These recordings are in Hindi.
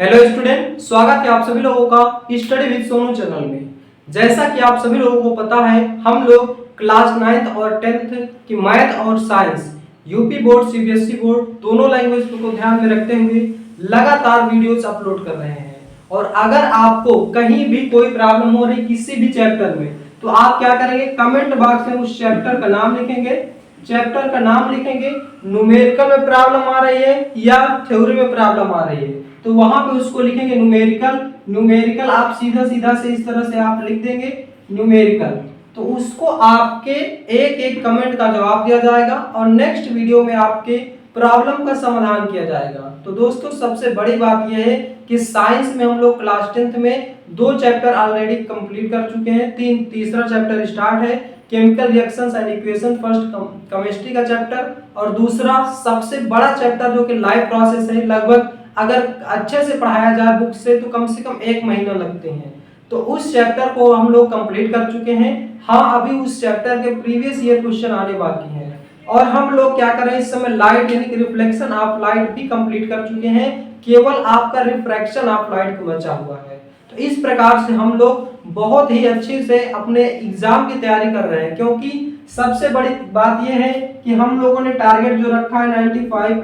हेलो स्टूडेंट, स्वागत है आप सभी लोगों का स्टडी विद सोनू चैनल में। जैसा कि आप सभी लोगों को पता है, हम लोग क्लास 9th और 10th की मैथ और science UP board CBSE board दोनों लैंग्वेज को ध्यान में रखते हुए लगातार वीडियोस अपलोड कर रहे हैं। और अगर आपको कहीं भी कोई प्रॉब्लम हो रही किसी भी चैप्टर में, तो आप क्या करेंगे, कमेंट बॉक्स में उस चैप्टर का नाम लिखेंगे, चैप्टर का नाम लिखेंगे, न्यूमेरिकल में प्रॉब्लम आ रही है या थ्योरी में प्रॉब्लम आ रही है, तो वहां पे उसको लिखेंगे न्यूमेरिकल। न्यूमेरिकल आप सीधा सीधा से इस तरह से आप लिख देंगे न्यूमेरिकल, तो उसको आपके एक एक कमेंट का जवाब दिया जाएगा और नेक्स्ट वीडियो में आपके प्रॉब्लम का समाधान किया जाएगा। तो दोस्तों, सबसे बड़ी बात यह है कि साइंस में हम लोग क्लास 10th में 2 चैप्टर ऑलरेडी कंप्लीट कर चुके हैं। तीसरा चैप्टर स्टार्ट है, chemical reactions and equation, first chemistry का चैप्टर, और दूसरा सबसे बड़ा चैप्टर जो कि लाइव प्रोसेस है, लगभग अगर अच्छे से पढ़ाया जाए बुक से तो कम से कम 1 महीना लगते हैं। तो उस चैप्टर को हम लोग कंप्लीट कर चुके हैं। हाँ, अभी उस चैप्टर के प्रीवियस ईयर क्वेश्चन आने बाकी हैं। और हम लोग क्या कर रहे हैं इस समय, लाइट यानी कि रिफ्लेक्शन ऑफ लाइट भी कंप्लीट कर चुके हैं। केवल आपका रिफ्रैक्शन ऑफ लाइट को बचा हुआ है। तो इस प्रकार से हम लोग बहुत ही अच्छे से अपने एग्जाम की तैयारी कर रहे हैं, क्योंकि सबसे बड़ी बात यह है कि हम लोगों ने टारगेट जो रखा है 95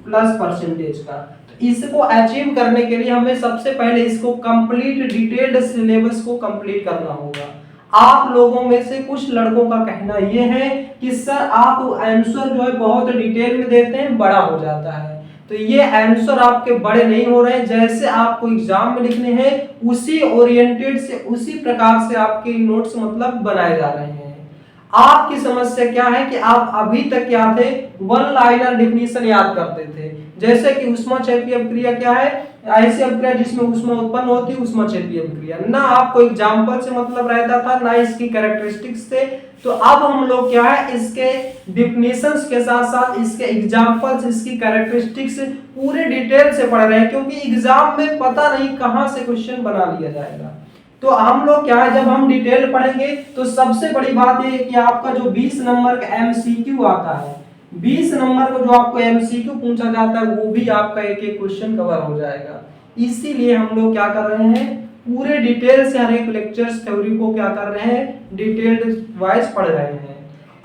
प्लस परसेंटेज का, तो इसको अचीव करने के लिए हमें सबसे पहले इसको कंप्लीट डिटेल्ड सिलेबस को कंप्लीट करना होगा। आप लोगों में से कुछ लड़कों का कहना यह है कि सर आप आंसर जो है बहुत डिटेल में देते हैं, बड़ा हो जाता है। तो ये आंसर आपके बड़े नहीं हो रहे हैं, जैसे आपको एग्जाम में लिखने हैं उसी ओरिएंटेड से, उसी प्रकार से आपके नोट्स मतलब बनाए जा रहे हैं। आपकी समस्या क्या है कि आप अभी तक क्या थे, वन लाइनर डेफिनेशन याद करते थे, जैसे कि ऊष्माक्षेपीय अभिक्रिया क्या है, ऐसी अभिक्रिया जिसमें ऊष्मा उत्पन्न होती है, ऊष्माक्षेपीय अभिक्रिया। ना आपको एग्जांपल से मतलब रहता था, ना इसकी कैरेक्टरिस्टिक्स थे। तो अब हम लोग क्या है, इसके डेफिनेशंस के साथ साथ इसके एग्जांपल्स, इसकी कैरेक्टरिस्टिक्स पूरे डिटेल से पढ़ रहे हैं, क्योंकि एग्जाम में पता नहीं कहां से क्वेश्चन बना लिया जाएगा। तो हम लोग क्या है, जब हम डिटेल पढ़ेंगे तो सबसे बड़ी बात यह है कि आपका जो 20 नंबर का एमसीक्यू आता है, 20 नंबर को जो आपको एमसीक्यू पूछा जाता है, वो भी आपका एक एक क्वेश्चन कवर हो जाएगा। इसीलिए हम लोग क्या कर रहे हैं, पूरे डिटेल से हर एक लेक्चर्स थ्योरी को क्या कर रहे हैं, डिटेल्ड वाइज पढ़ रहे हैं।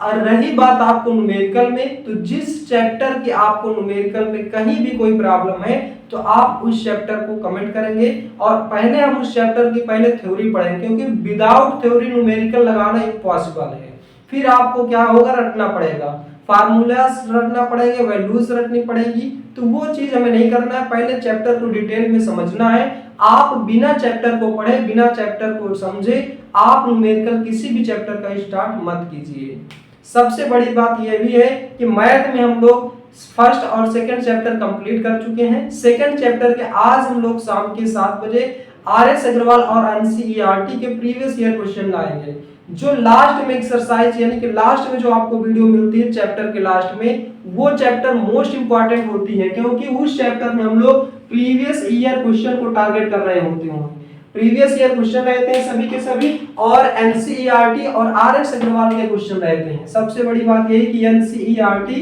और रही बात आपको न्यूमेरिकल में, तो जिस चैप्टर की आपको न्यूमेरिकल में कहीं भी कोई प्रॉब्लम है, तो आप उस चैप्टर को कमेंट करेंगे और पहले हम उस चैप्टर की पहले थ्योरी पढ़ेंगे, क्योंकि विदाउट थ्योरी न्यूमेरिकल लगाना इम्पॉसिबल है। फिर आपको क्या होगा, रटना पड़ेगा, फार्मूलास रटना पड़ेंगे, वैल्यूज रटनी पड़ेगी। तो वो चीज हमें नहीं करना है, पहले चैप्टर को डिटेल में समझना है। आप बिना चैप्टर को पढ़े, बिना चैप्टर को समझे आप न्यूमेरिकल किसी भी चैप्टर का स्टार्ट मत कीजिए। सबसे बड़ी बात यह भी है कि मैथ में हम लोग फर्स्ट और सेकंड चैप्टर कंप्लीट कर चुके हैं। सेकंड चैप्टर के आज हम लोग शाम के 7 बजे आरएस अग्रवाल और एनसीईआरटी के प्रीवियस ईयर क्वेश्चन लाएंगे। जो लास्ट में एक्सरसाइज यानी कि लास्ट में जो आपको वीडियो मिलती है चैप्टर के लास्ट में, वो चैप्टर मोस्ट इंपॉर्टेंट होती है, क्योंकि उस चैप्टर में हम लोग प्रीवियस ईयर क्वेश्चन को टारगेट कर रहे होते हैं। प्रीवियस ईयर क्वेश्चन रहते हैं सभी के सभी, और एनसीईआरटी और आरएस अग्रवाल के क्वेश्चन रहते हैं। सबसे बड़ी बात यह है कि एनसीईआरटी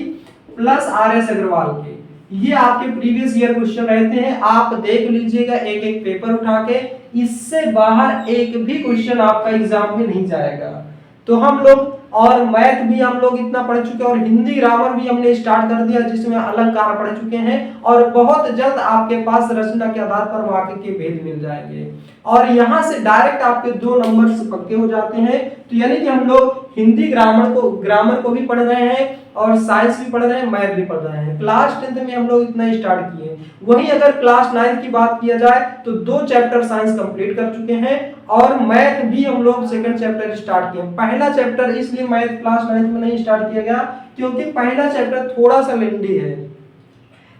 प्लस आरएस अग्रवाल के ये आपके प्रीवियस ईयर क्वेश्चन रहते हैं। आप देख लीजिएगा एक एक पेपर उठा के, इससे बाहर एक भी क्वेश्चन आपका एग्जाम में नहीं जाएगा। तो हम लोग और मैथ भी हम लोग इतना पढ़ चुके हैं, और हिंदी ग्रामर भी हमने स्टार्ट कर दिया, जिसमें अलंकार पढ़ चुके हैं, और बहुत जल्द आपके पास रचना के आधार पर वाक्य के भेद मिल जाएंगे, और यहाँ से डायरेक्ट आपके 2 नंबर पक्के हो जाते हैं। तो यानी कि हम लोग हिंदी ग्रामर को भी पढ़ रहे हैं, और साइंस भी पढ़ रहे हैं, मैथ भी पढ़ रहे हैं। क्लास 10th में हम लोग इतना स्टार्ट किए। वहीं अगर क्लास 9th की बात किया जाए तो 2 चैप्टर साइंस कंप्लीट कर चुके हैं, और मैथ भी हम लोग सेकंड चैप्टर स्टार्ट किए। पहला चैप्टर इसलिए मैथ क्लास 9th में नहीं स्टार्ट किया गया क्योंकि पहला चैप्टर थोड़ा सा लेंदी है।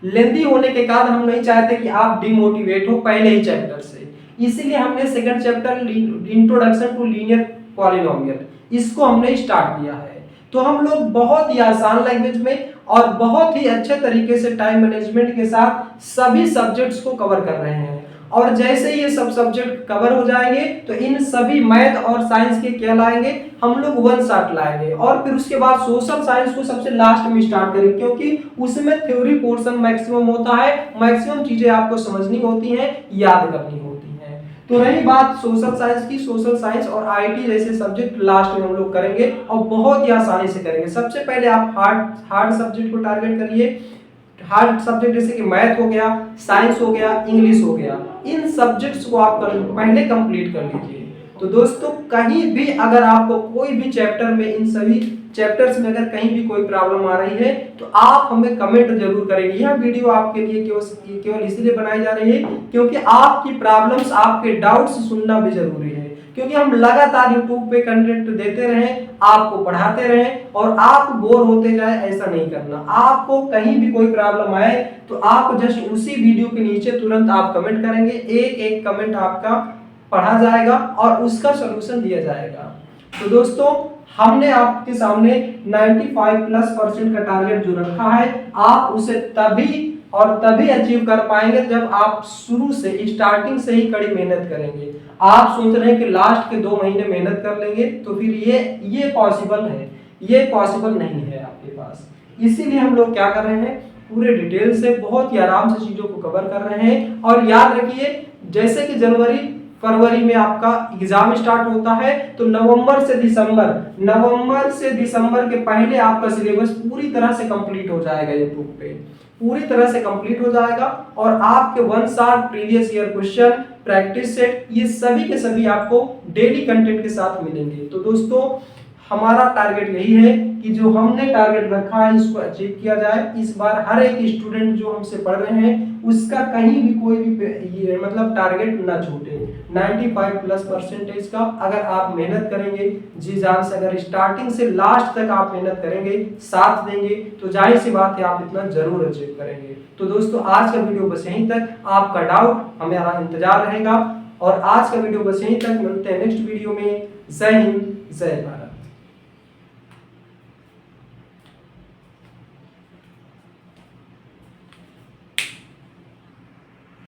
लेंदी होने के कारण हम नहीं चाहते कि आप डिमोटिवेट हो पहले ही चैप्टर से, इसीलिए हमने second chapter introduction to linear polynomial इसको हमने स्टार्ट किया है। तो हम लोग बहुत ही आसान लैंग्वेज में और बहुत ही अच्छे तरीके से टाइम मैनेजमेंट के साथ सभी सब्जेक्ट्स को कवर कर रहे हैं। और जैसे ये सब सब्जेक्ट कवर हो जाएंगे तो इन सभी मैथ और साइंस के क्या लाएंगे, हम लोग वन शॉट लाएंगे। और फिर उसके बाद सोशल साइंस को सबसे लास्ट में स्टार्ट करेंगे, क्योंकि उसमें थ्योरी पोर्शन मैक्सिमम होता है, मैक्सिमम चीजें आपको समझनी होती हैं, याद करनी होती हैं। तो रही बात सोशल साइंस की, सोशल साइंस और आईटी जैसे सब्जेक्ट लास्ट में हम लोग करेंगे और बहुत ही आसानी से करेंगे। सबसे पहले आप हार्ड सब्जेक्ट को टारगेट करिए। हार्ड सब्जेक्ट जैसे कि मैथ हो गया, साइंस हो गया, इंग्लिश हो गया, इन सब्जेक्ट्स को आप पहले कंप्लीट कर लीजिए। तो दोस्तों कहीं भी अगर आपको कोई भी चैप्टर में, इन सभी चैप्टर्स में अगर कहीं भी कोई प्रॉब्लम आ रही है तो आप हमें कमेंट जरूर करेंगे। यह वीडियो आपके लिए केवल इसलिए बनाई जा रही है क्योंकि आपकी प्रॉब्लम्स, आपके डाउट्स सुनना भी जरूरी है, क्योंकि हम लगातार YouTube पे कंटेंट देते रहें, आपको पढ़ाते रहें और आप बोर होते जाए, ऐसा नहीं करना। आपको कहीं भी कोई प्रॉब्लम आए तो आप जस्ट उसी वीडियो के नीचे तुरंत आप कमेंट करेंगे, एक एक कमेंट आपका पढ़ा जाएगा और उसका सलूशन दिया जाएगा। तो दोस्तों हमने आपके सामने 95+% का टारगेट जो रखा है, आप उसे तभी अचीव कर पाएंगे जब आप शुरू से, स्टार्टिंग से ही कड़ी मेहनत करेंगे। आप सोच रहे हैं कि लास्ट के 2 महीने मेहनत कर लेंगे तो फिर ये पॉसिबल है, ये पॉसिबल नहीं है आपके पास। इसीलिए हम लोग क्या कर रहे हैं, पूरे डिटेल से बहुत ही आराम से चीजों को कवर कर रहे हैं। और याद रखिए, जैसे कि जनवरी फरवरी में आपका एग्जाम स्टार्ट होता है तो नवंबर से दिसंबर के पहले आपका सिलेबस पूरी तरह से कंप्लीट हो जाएगा, ये बुक पे पूरी तरह से कंप्लीट हो जाएगा। और आपके one shot previous year question, practice set, ये सभी के सभी आपको डेली कंटेंट के साथ मिलेंगे। तो दोस्तों हमारा टारगेट यही है कि जो हमने टारगेट रखा है इसको अचीव किया जाए। इस बार हर एक स्टूडेंट जो हमसे पढ़ रहे हैं उसका कहीं भी कोई भी मतलब टारगेट ना छूटे। 95+% का अगर आप मेहनत करेंगे, जी जान से, अगर स्टार्टिंग से लास्ट तक आप मेहनत करेंगे, साथ देंगे, तो जाहिर सी बात है आप इतना जरूर अचीव करेंगे। तो दोस्तों आज का वीडियो बस यहीं तक, आपका डाउट हमारा इंतजार रहेगा। और आज का वीडियो बस यहीं तक, मिलते हैं नेक्स्ट वीडियो में। जय हिंद, जय भारत।